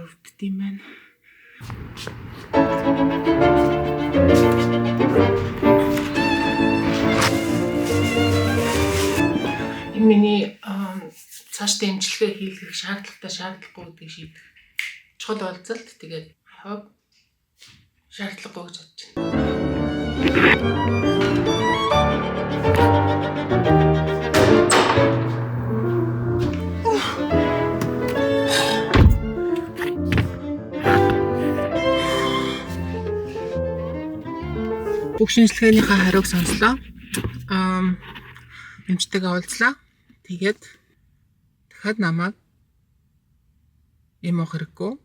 гар өвддөг юм байна. Миний цааш дэмжлэгээ хийх шаардлагатай шаардлагагүй гэдгийг шийдэх чухал ойлцолт. Тэгээд хов шаардлагагүй гэж бодож байна. Бүх шинжилгээнийхээ хариуг сонслоо. Эмчтэйгээ уулзлаа. Тэгээд дахиад намайг юм хэрэггүй.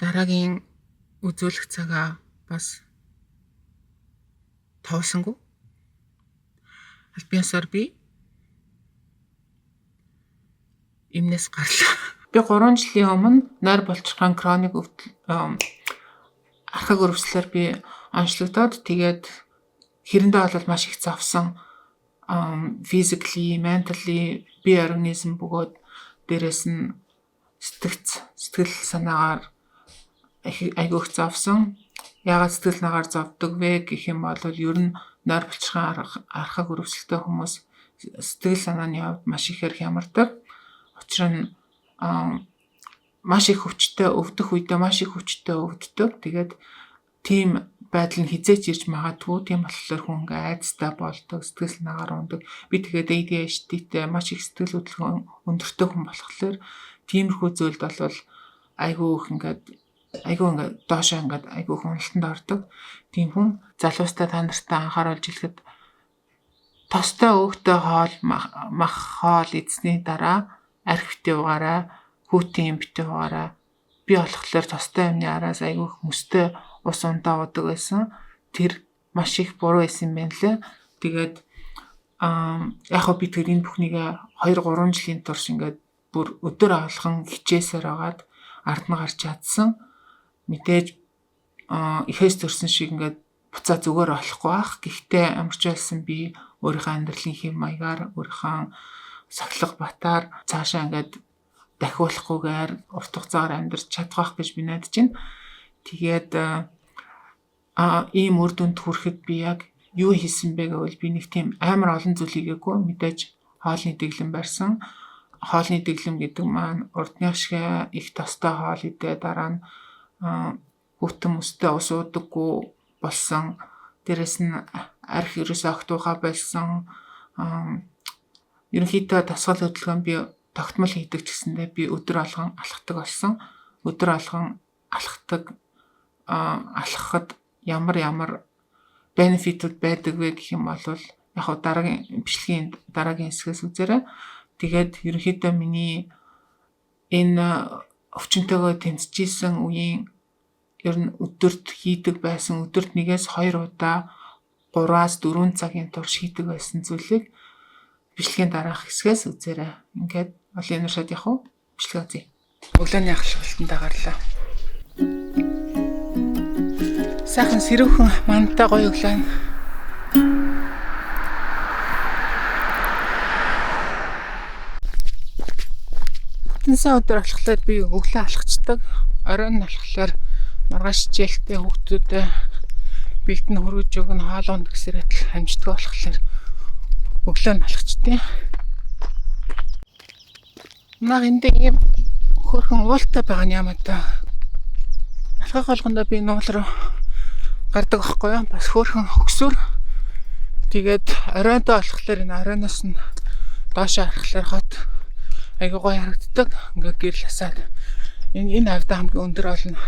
Дараагийн үзүүлэх цагаа бас тоосонгүй. Албиасаар би эмнээс гарлаа. Би 3 жилийн өмнө нойр болчихсон хроник архаг өрөвслөөр би онцлогдоод тэгээд хэрэндээ бол маш их завсан physically, mentally би организм бөгөөд дээрэс нь сэтгэл санаагаар айгүйх завсан. Яагаад сэтгэл санаагаар завдаг вэ гэх юм бол ер нь нойр болчихсон архаг өрөвсөлтэй хүмүүс сэтгэл санааны хувьд маш ихээр хямардаг. Учир нь маш их хүчтэй өвдөх үедээ маш их хүчтэй өвддөг. Тэгээд тийм байдал нь хизээч ирж магадгүй. Тийм болохоор хүн айцтай болдог, сэтгэл санаагаар ундаг. Би тэгээд ADHD-тэй маш их сэтгэл хөдлөл өндөртэй хүн болохоор тиймэрхүү зүйлд бол айгүй доошоо айгүй хөндлөлтөнд ордог. Тийм хүн залуустай та нартай анхааруулж хэлэхэд тостой өөхтэй хоол мах хоол эзний дараа арх битээ угаараа хүүтийн битээ угаараа би болохоор тостой юмны араас айгүй хүмүүстэй ус ундаа удаг байсан. Тэр маш их буруу байсан юм байна лээ. Тэгээд яг би тэр энэ бүхнийг 2-3 жилийн турш бүр өдөр алхан хичээсээр агаад ард нь гарч чадсан. Мэдээж ихээс төрсөн шиг буцаа зүгээр болохгүй бах. Гэхдээ амарч байсан би өөрийнхөө амьдралын хэм маягаар өөрийнхөө сахилга батаар цаашаа дахиулахгүйгээр урт хугацаагаар амьдарч чадах гэж би найдаж байна. Тэгээд ийм үр дүнд хүрэхэд би яг юу хийсэн бэ гэвэл би нэг тийм амар олон зүйл хийгээгүй. Мэдээж хоолны дэглэм барьсан. Хоолны дэглэм гэдэг маань урдных шиг их тостой хоол идээ дараа нь хүүтэн мөстэй ус уудаггүй болсон. Дээрэс нь арх ерөөсөө огтуухаа болсон. Ерөнхийдөө дасгал хөдөлгөөн би тогтмол хийдэг ч гэсэндээ би өдөр алган алхдаг болсон. Өдөр алган алхахад ямар бенефитүүд байдаг вэ гэх юм бол яг дараагийн бичлэгийн дараагийн хэсгээс үзээрэй. Тэгээд ерөнхийдөө миний энэ өвчнөтэйгөө тэмцэжсэн үеийн ер нь өдөрт хийдэг байсан өдөрт 1-2 удаа 3-4 цагийн турш хийдэг байсан зүйлийг бичлэгийн дараах хэсгээс үзээрэй. Ингээд олон уншаад явах уу? Бичлэгээ үзье. Өглөөний ахлалтанд гарлаа. Сайхан сэрүүхэн мантай гоё өглөө. Бүтэнсээ өдөр алхахлаар би өглөө алхацдаг. Оройн алхахлаар маргааш хичээлтэй хүүхдүүдэд бэлтэн хөргөж өгнө хоол унд гэсээр амжтдаг болохоор өглөө нь алхацдаг. Наа энд ийм хөрхөн уултай байгаа нь яамаа та. Алхах болгондоо би нуул руу гардаг байхгүй юу? Бас хөрхөн хөксөр. Тэгээд оройдоо алхахлаар энэ оройноос нь доошоо харахлаар хот айгуу гоё харагддаг. Ингээ гэрэл хасаад энэ хавьда хамгийн өндөр болно.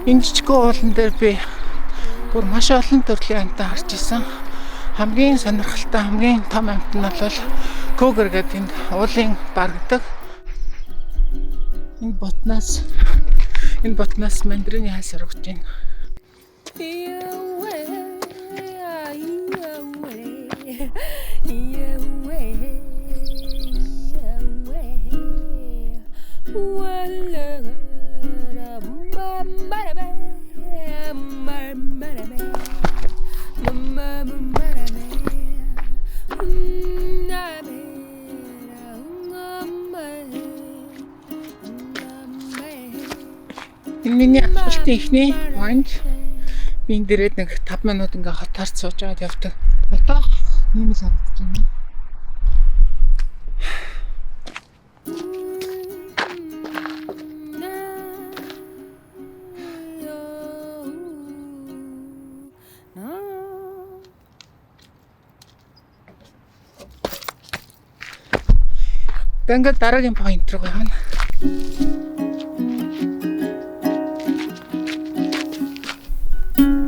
Энэ жижигхэн уулан дээр би бүр маш олон төрлийн амтан харж исэн. Хамгийн сонирхолтой, хамгийн том амтан нь бол Cougar гэдэг энэ уулын баргадаг. Энэ ботноос мандрины хай сургаж байна. Миний асуултын эхний point би энэ дээрээ нэг 5 минут ингээ хотоорч сууж аваад явдаг. Одоо ийм л харагдаж байна. Ингээд дараагийн point руу явна.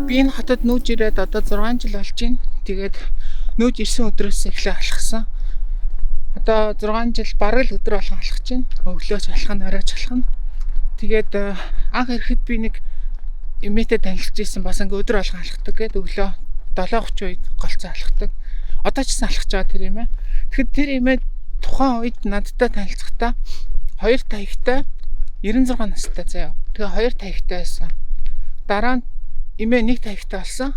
Би энэ хотод нүүж ирээд одоо 6 жил болж байна. Тэгээд нүүж ирсэн өдрөөс эхлээ алхсан. Одоо 6 жил бараг л өдөр болгон алхаж байна. Өглөөч алхана, оройч алхана. Тэгээд анх ирэхэд би нэг эмээтэй танилцж ирсэн бас ингээ өдөр болгон алхдаг гэдэг өглөө 7:30 үед голцоо алхдаг. Одоо ч гэсэн алхаж байгаа тэр эмээ. Тэгэхэд тэр эмээ тухайн үед надтай танилцахдаа 2 таягтай 96 настай заяа. Тэгээ 2 таягтай байсан. Дараа нь эмээ 1 таягтай болсон.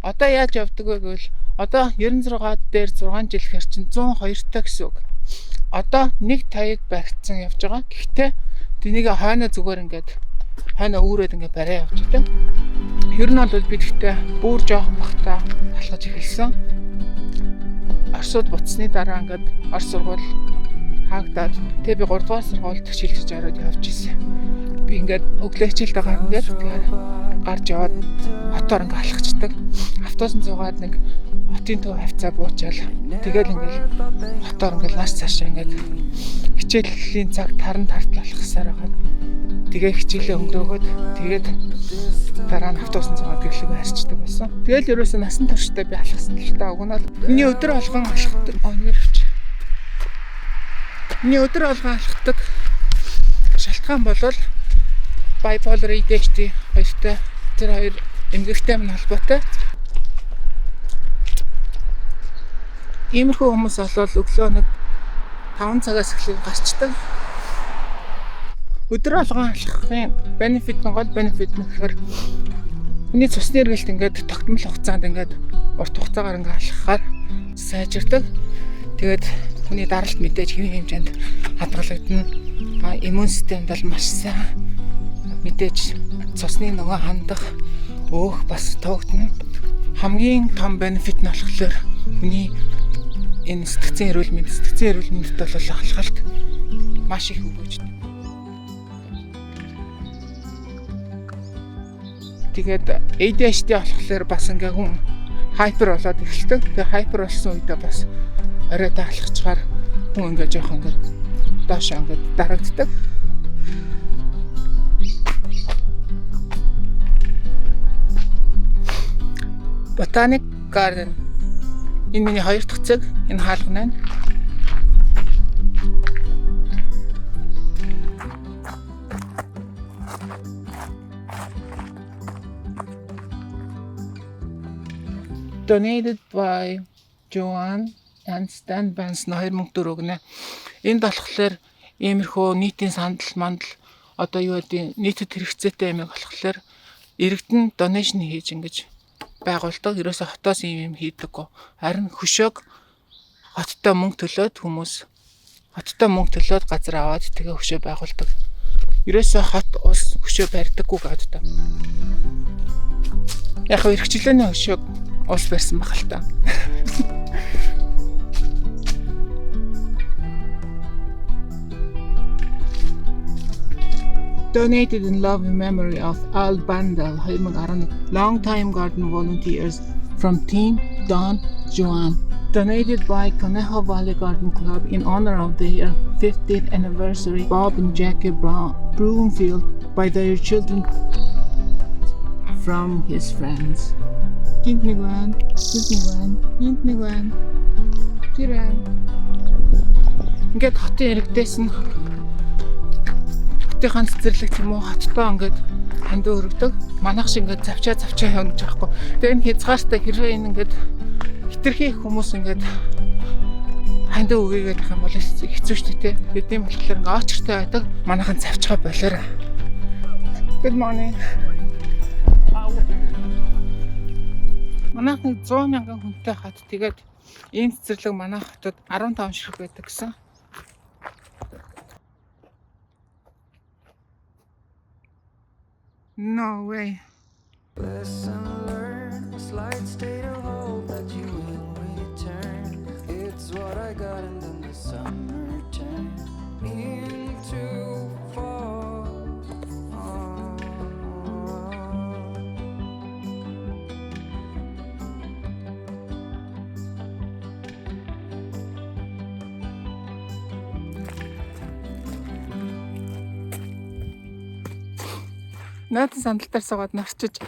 Одоо яаж явдаг вэ гэвэл одоо 96 дээр 6 жил хэр чинь 102 та гэсэн үг. Одоо 1 таяг барьцсан явж байгаа. Гэхдээ тэнийг хойноо зүгээр ингээд хойноо үүрээд ингээд барай явж байгаа. Ер нь бол би тэгтээ бүр жоохон бахта алхаж эхэлсэн. Оросууд буцсны дараа ингээд Орос сургууль хаагдаад тэг би 3 дугаар сургуульд шилжиж ороод явж ирсэн. Би ингээд өглөө хичээлдээ гарна гэж тэгээд гарч яваад хотоор ингээд алхацдаг. Автобусын зугаад нэг хотын төв хавцаа буучаал. Тэгэл ингээд хотоор ингээд нааш цаашаа ингээд хичээлийн цаг таран тартал алхасаар байгаа. Тэгээ хичээлээ өнгөрөөгөөд тэгээд дараа нь автобусын зугаад гэрлэгээ харьцдаг байсан. Тэгэл ерөөсөө насан туршдаа би алхасан л та угнаа. Миний өдөр болгон алхдаг. Миний өдөр болгон алхдаг шалтгаан болвол bipolar ADHD хоёртой тэр хоёр эмгэгтэй минь холбоотой. Иймэрхүү хүмүүс болвол өглөө нэг 5 цагаас эхлээд гарчдаг. Өдөр болгон алхахын benefit нь гол benefit нь гэхээр хүний цусны эргэлт ингээд тогтмол хугацаанд ингээд урт хугацаагаар ингээд алхахаар сайжирдаг. Тэгээд хүний даралт мэдээж хэвийн хэмжээнд хадгалагдана. Иммун системд бол маш сайн мэдээж цусны нөгөө хандах өөх бас тоогдно. Хамгийн том benefit нь болохоор хүний энэ сэтгцэн эрүүл мэндэд бол алхалт маш их өгөөждөг. Тэгээд ADHD болохоор бас ингээ хүн хайпер болоод эхэлдэг. Тэгээд хайпер болсон үедээ бас оройтой алхацгаар хүн ингээ жоох ингээ доош ингээ дарагддаг. Botanic Garden. Энэ миний 2 дахь цаг энэ хаалгана. Donated by Joanne and Stan Benson 2004 гэнэ. Энд болохоор иймэрхүү нийтийн сандал мандал одоо юу гэдэг нийтэд хэрэгцээтэй юм болохоор иргэдэн donation хийж ингэж байгуулдаг. Ерөөсө хотоос юм хийдэггүй. Харин хөшөөг хоттой мөнгө төлөөд хүмүүс хоттой мөнгө төлөөд газар аваад тэгээ хөшөө байгуулдаг. Ерөөсө хот ус хөшөө барьдаггүй гэдэг. Яг хэрэгчлээний хөшөөг ус барьсан байх л та. Donated in love and memory of Al Bandel, long-time garden volunteers from Team Don Juan. Donated by Conejo Valley Garden Club in honor of their 50th anniversary. Bob and Jackie Broomfield by their children from his friends. Gintniguan. Ингээд хотын иргэдээс нь хотынхаа цэцэрлэг тийм үү хоттой ингээд хандив өргөдөг. Манайх шиг ингээд завчаа явна гэж байхгүй. Тэгээ энэ хязгаартай хэрвээ энэ ингээд хитрхи хүмүүс ингээд хандаа үгээгээд ах юм бол хэцүү шүү дээ. Тэдний болохоор ингээ очертой байдаг. Манайхан завчгаа болоорой. Good morning. Манайхан 100 мянган хүнтэй хат тэгээд ийм цэцэрлэг манай хотод 15 ширхэг байдаг гэсэн. No way. Lesson learned, a slight state of hope that you will return. It's what I got, and then the summer turned into fall. Найдан сандалтаар суугаад нарчиж